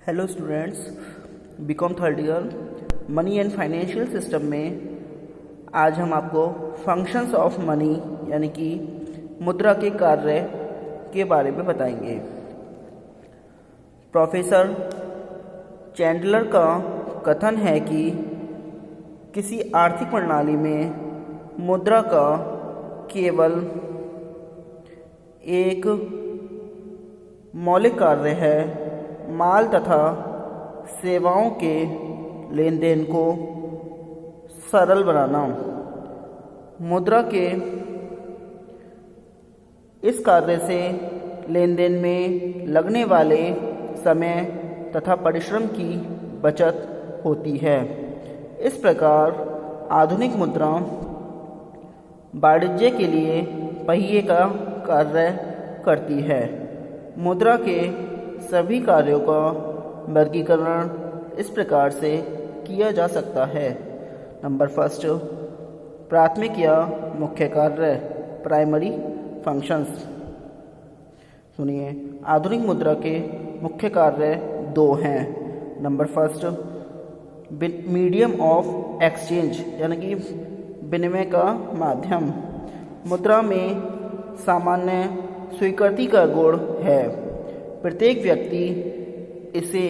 Hello students, BCom third year money and financial system में आज हम आपको फंक्शंस ऑफ मनी यानी कि मुद्रा के कार्य के बारे में बताएंगे। प्रोफेसर चैंडलर का कथन है कि किसी आर्थिक प्रणाली में मुद्रा का केवल एक मौलिक कार्य है माल तथा सेवाओं के लेन देन को सरल बनाना। मुद्रा के इस कार्य से लेन देन में लगने वाले समय तथा परिश्रम की बचत होती है। इस प्रकार आधुनिक मुद्रा वाणिज्य के लिए पहिए का कार्य करती है। मुद्रा के सभी कार्यों का वर्गीकरण इस प्रकार से किया जा सकता है। नंबर फर्स्ट, प्राथमिक या मुख्य कार्य, प्राइमरी फंक्शंस। सुनिए, आधुनिक मुद्रा के मुख्य कार्य दो हैं। Number first, medium of exchange यानी कि विनिमय का माध्यम। मुद्रा में सामान्य स्वीकृति का गुण है। प्रत्येक व्यक्ति इसे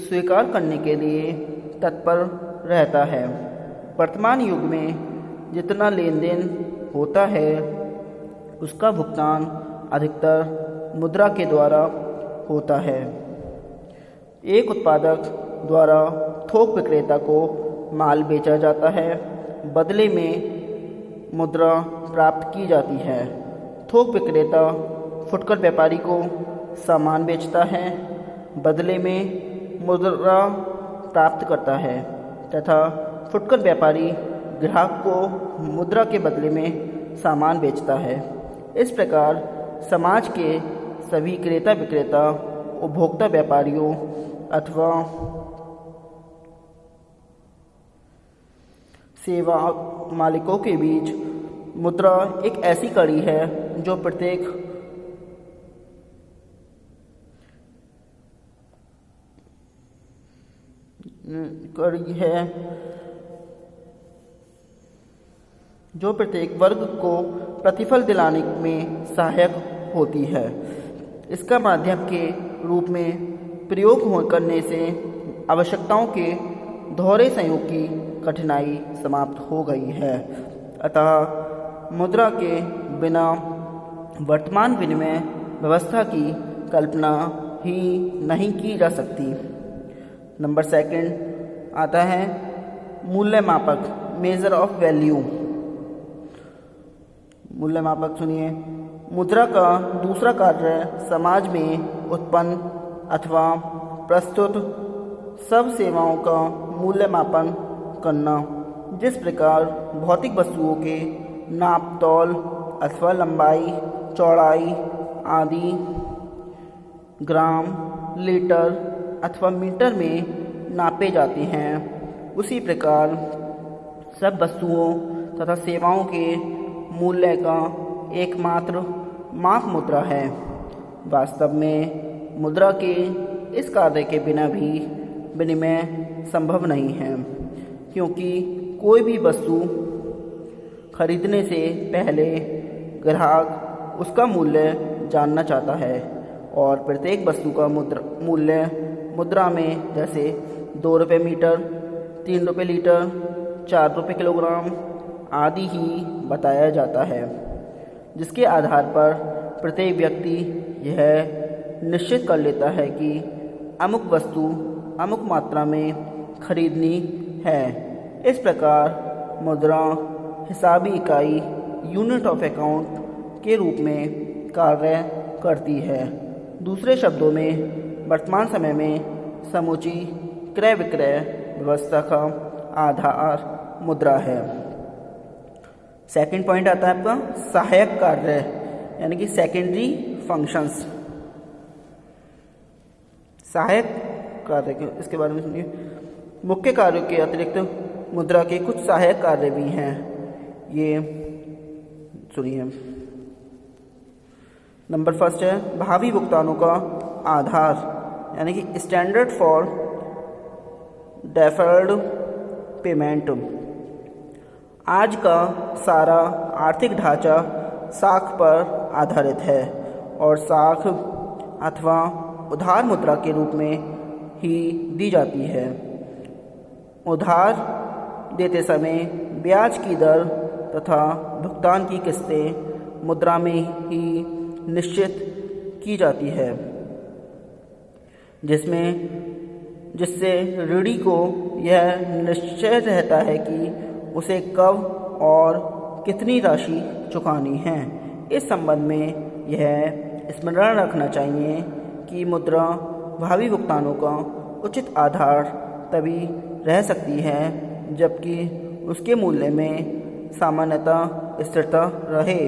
स्वीकार करने के लिए तत्पर रहता है। वर्तमान युग में जितना लेन देन होता है उसका भुगतान अधिकतर मुद्रा के द्वारा होता है। एक उत्पादक द्वारा थोक विक्रेता को माल बेचा जाता है, बदले में मुद्रा प्राप्त की जाती है। थोक विक्रेता फुटकर व्यापारी को सामान बेचता है, बदले में मुद्रा प्राप्त करता है तथा फुटकर व्यापारी ग्राहक को मुद्रा के बदले में सामान बेचता है। इस प्रकार समाज के सभी क्रेता विक्रेता, उपभोक्ता व्यापारियों अथवा सेवा मालिकों के बीच मुद्रा एक ऐसी कड़ी है जो प्रत्येक वर्ग को प्रतिफल दिलाने में सहायक होती है। इसका माध्यम के रूप में प्रयोग करने से आवश्यकताओं के दोहरे संयोग की कठिनाई समाप्त हो गई है। अतः मुद्रा के बिना वर्तमान विनिमय व्यवस्था की कल्पना ही नहीं की जा सकती। नंबर सेकंड आता है मूल्य मापक, मेजर ऑफ वैल्यू। मूल्य मापक सुनिए, मुद्रा का दूसरा कार्य समाज में उत्पन्न अथवा प्रस्तुत सब सेवाओं का मूल्य मापन करना। जिस प्रकार भौतिक वस्तुओं के नाप तौल अथवा लंबाई, चौड़ाई आदि ग्राम, लीटर अथवा मीटर में नापे जाते हैं, उसी प्रकार सब वस्तुओं तथा सेवाओं के मूल्य का एकमात्र माप मुद्रा है। वास्तव में मुद्रा के इस कार्य के बिना भी विनिमय संभव नहीं है, क्योंकि कोई भी वस्तु खरीदने से पहले ग्राहक उसका मूल्य जानना चाहता है और प्रत्येक वस्तु का मूल्य मुद्रा में जैसे 2 रुपये मीटर, 3 रुपये लीटर, 4 रुपये किलोग्राम आदि ही बताया जाता है, जिसके आधार पर प्रत्येक व्यक्ति यह निश्चित कर लेता है कि अमुक वस्तु अमुक मात्रा में खरीदनी है। इस प्रकार मुद्रा हिसाबी इकाई, यूनिट ऑफ अकाउंट के रूप में कार्य करती है। दूसरे शब्दों में वर्तमान समय में समूची क्रय विक्रय व्यवस्था का आधार मुद्रा है। सेकंड पॉइंट आता है आपका सहायक कार्य यानी कि सेकेंडरी फंक्शंस। सहायक कार्य इसके बारे में सुनिए। मुख्य कार्यों के अतिरिक्त मुद्रा के कुछ सहायक कार्य भी हैं, ये सुनिए। नंबर फर्स्ट है भावी भुगतानों का आधार। यानी कि स्टैंडर्ड फॉर डेफर्ड पेमेंट। आज का सारा आर्थिक ढांचा साख पर आधारित है और साख अथवा उधार मुद्रा के रूप में ही दी जाती है। उधार देते समय ब्याज की दर तथा भुगतान की किस्तें मुद्रा में ही निश्चित की जाती है, जिससे ऋणी को यह निश्चय रहता है कि उसे कब और कितनी राशि चुकानी है। इस संबंध में यह स्मरण रखना चाहिए कि मुद्रा भावी भुगतानों का उचित आधार तभी रह सकती है जबकि उसके मूल्य में सामान्यतः स्थिरता रहे।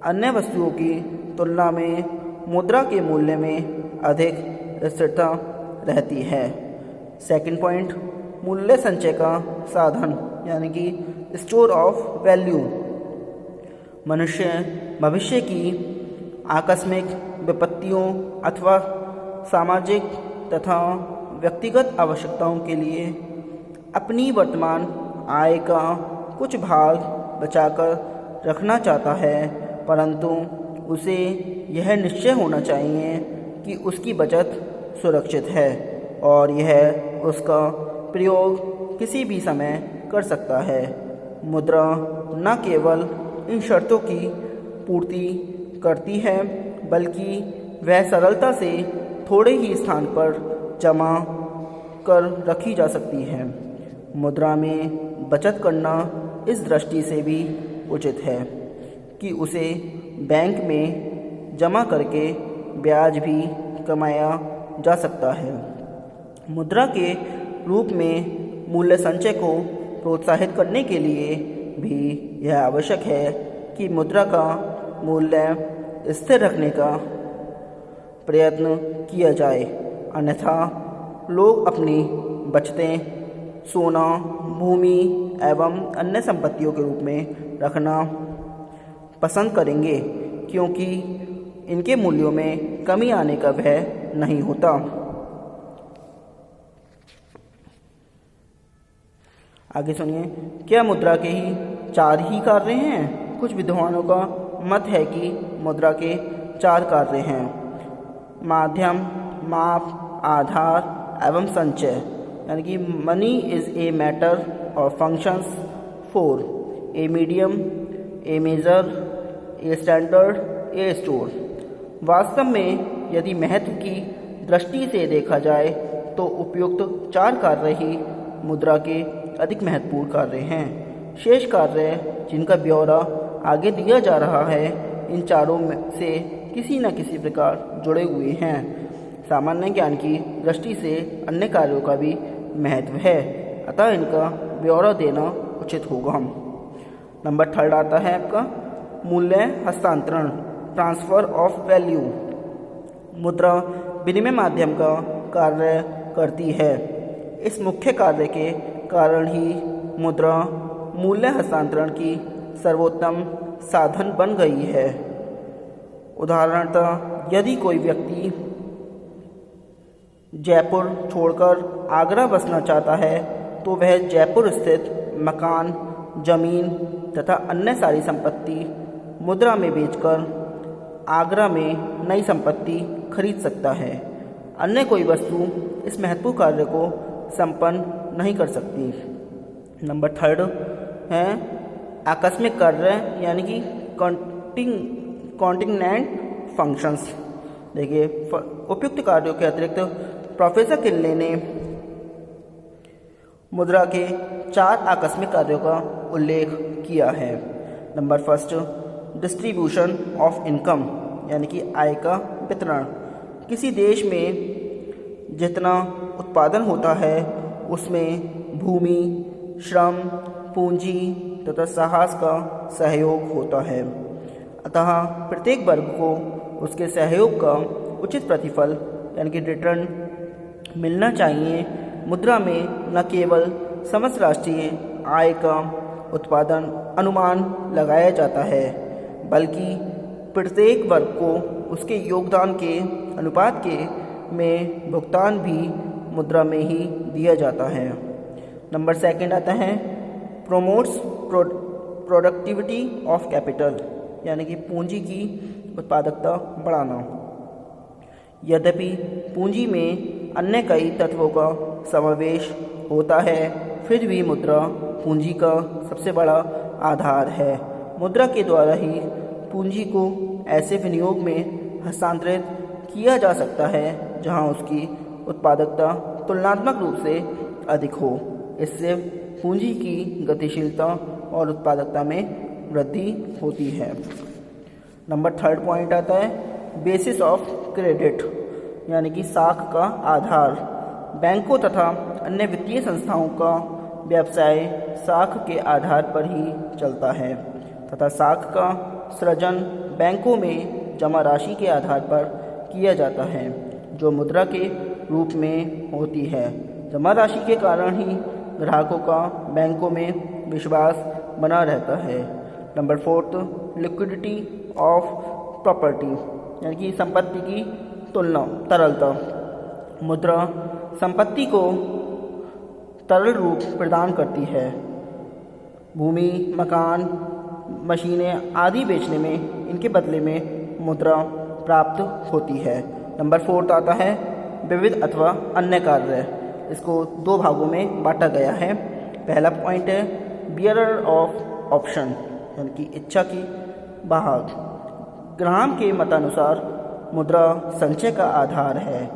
अन्य वस्तुओं की तुलना में मुद्रा के मूल्य में अधिक स्थिरता रहती है। सेकंड पॉइंट, मूल्य संचय का साधन यानी कि स्टोर ऑफ वैल्यू। मनुष्य भविष्य की आकस्मिक विपत्तियों अथवा सामाजिक तथा व्यक्तिगत आवश्यकताओं के लिए अपनी वर्तमान आय का कुछ भाग बचाकर रखना चाहता है, परंतु उसे यह निश्चय होना चाहिए कि उसकी बचत सुरक्षित है और यह उसका प्रयोग किसी भी समय कर सकता है। मुद्रा न केवल इन शर्तों की पूर्ति करती है बल्कि वह सरलता से थोड़े ही स्थान पर जमा कर रखी जा सकती है। मुद्रा में बचत करना इस दृष्टि से भी उचित है कि उसे बैंक में जमा करके ब्याज भी कमाया जा सकता है। मुद्रा के रूप में मूल्य संचय को प्रोत्साहित करने के लिए भी यह आवश्यक है कि मुद्रा का मूल्य स्थिर रखने का प्रयत्न किया जाए, अन्यथा लोग अपनी बचतें सोना, भूमि एवं अन्य संपत्तियों के रूप में रखना पसंद करेंगे क्योंकि इनके मूल्यों में कमी आने का भय नहीं होता। आगे सुनिए, क्या मुद्रा के ही 4 ही कार्य हैं? कुछ विद्वानों का मत है कि मुद्रा के 4 कार्य हैं: माध्यम, माप, आधार एवं संचय। यानी कि मनी इज ए मैटर और functions 4: a medium, a measure, a standard, a store. वास्तव में यदि महत्व की दृष्टि से देखा जाए तो उपयुक्त 4 कार्य ही मुद्रा के अधिक महत्वपूर्ण कार्य हैं। शेष कार्य जिनका ब्यौरा आगे दिया जा रहा है इन चारों में से किसी न किसी प्रकार जुड़े हुए हैं। सामान्य ज्ञान की दृष्टि से अन्य कार्यों का भी महत्व है, अतः इनका ब्यौरा देना उचित होगा। नंबर 3 आता है आपका मूल्य हस्तांतरण, ट्रांसफर ऑफ वैल्यू। मुद्रा विनिमय माध्यम का कार्य करती है। इस मुख्य कार्य के कारण ही मुद्रा मूल्य हस्तांतरण की सर्वोत्तम साधन बन गई है। उदाहरणतः यदि कोई व्यक्ति जयपुर छोड़कर आगरा बसना चाहता है तो वह जयपुर स्थित मकान, जमीन तथा अन्य सारी संपत्ति मुद्रा में बेचकर आगरा में नई संपत्ति खरीद सकता है। अन्य कोई वस्तु इस महत्वपूर्ण कार्य को संपन्न नहीं कर सकती। नंबर 3 है आकस्मिक कार्य यानी कि कॉन्टिनेंट फंक्शंस। देखिए, उपयुक्त कार्यों के अतिरिक्त प्रोफेसर किनले ने मुद्रा के 4 आकस्मिक कार्यों का उल्लेख किया है। नंबर 1, डिस्ट्रीब्यूशन ऑफ इनकम यानी कि आय का वितरण। किसी देश में जितना उत्पादन होता है उसमें भूमि, श्रम, पूंजी तथा साहस का सहयोग होता है, अतः प्रत्येक वर्ग को उसके सहयोग का उचित प्रतिफल यानी कि रिटर्न मिलना चाहिए। मुद्रा में न केवल समस्त राष्ट्रीय आय का उत्पादन अनुमान लगाया जाता है बल्कि प्रत्येक वर्ग को उसके योगदान के अनुपात के में भुगतान भी मुद्रा में ही दिया जाता है। नंबर सेकंड आता है प्रोमोट्स प्रोडक्टिविटी ऑफ कैपिटल, यानी कि पूंजी की उत्पादकता बढ़ाना। यद्यपि पूंजी में अन्य कई तत्वों का समावेश होता है, फिर भी मुद्रा पूंजी का सबसे बड़ा आधार है। मुद्रा के द्वारा ही पूंजी को ऐसे विनियोग में हस्तांतरित किया जा सकता है जहां उसकी उत्पादकता तुलनात्मक रूप से अधिक हो। इससे पूंजी की गतिशीलता और उत्पादकता में वृद्धि होती है। नंबर थर्ड पॉइंट आता है बेसिस ऑफ क्रेडिट, यानी कि साख का आधार। बैंकों तथा अन्य वित्तीय संस्थाओं का व्यवसाय साख के आधार पर ही चलता है तथा साख का सृजन बैंकों में जमा राशि के आधार पर किया जाता है, जो मुद्रा के रूप में होती है। जमा राशि के कारण ही ग्राहकों का बैंकों में विश्वास बना रहता है। Number fourth liquidity of property, यानी कि संपत्ति की तुलना तरलता। मुद्रा संपत्ति को तरल रूप प्रदान करती है। भूमि, मकान, मशीनें आदि बेचने में इनके बदले में मुद्रा प्राप्त होती है। नंबर फोर्थ आता है विविध अथवा अन्य कार्य। इसको दो भागों में बांटा गया है। पहला पॉइंट है बियरर ऑफ ऑप्शन, यानी कि इच्छा की वाहक। ग्राहम के मतानुसार मुद्रा संचय का आधार है,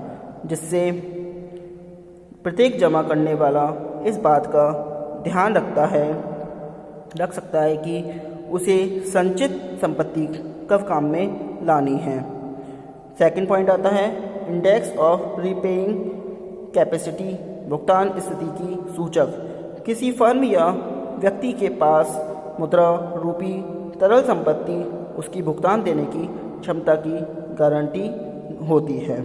जिससे प्रत्येक जमा करने वाला इस बात का ध्यान रख सकता है कि उसे संचित संपत्ति कब काम में लानी है। सेकंड पॉइंट आता है इंडेक्स ऑफ रीपेइंग कैपेसिटी, भुगतान स्थिति की सूचक। किसी फर्म या व्यक्ति के पास मुद्रा रूपी तरल संपत्ति उसकी भुगतान देने की क्षमता की गारंटी होती है।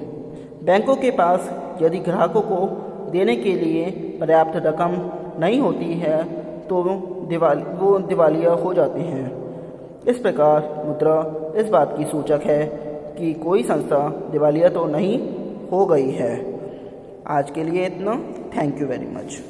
बैंकों के पास यदि ग्राहकों को देने के लिए पर्याप्त रकम नहीं होती है तो वो दिवालिया हो जाते हैं। इस प्रकार मुद्रा इस बात की सूचक है कि कोई संस्था दिवालिया तो नहीं हो गई है। आज के लिए इतना। Thank you very much.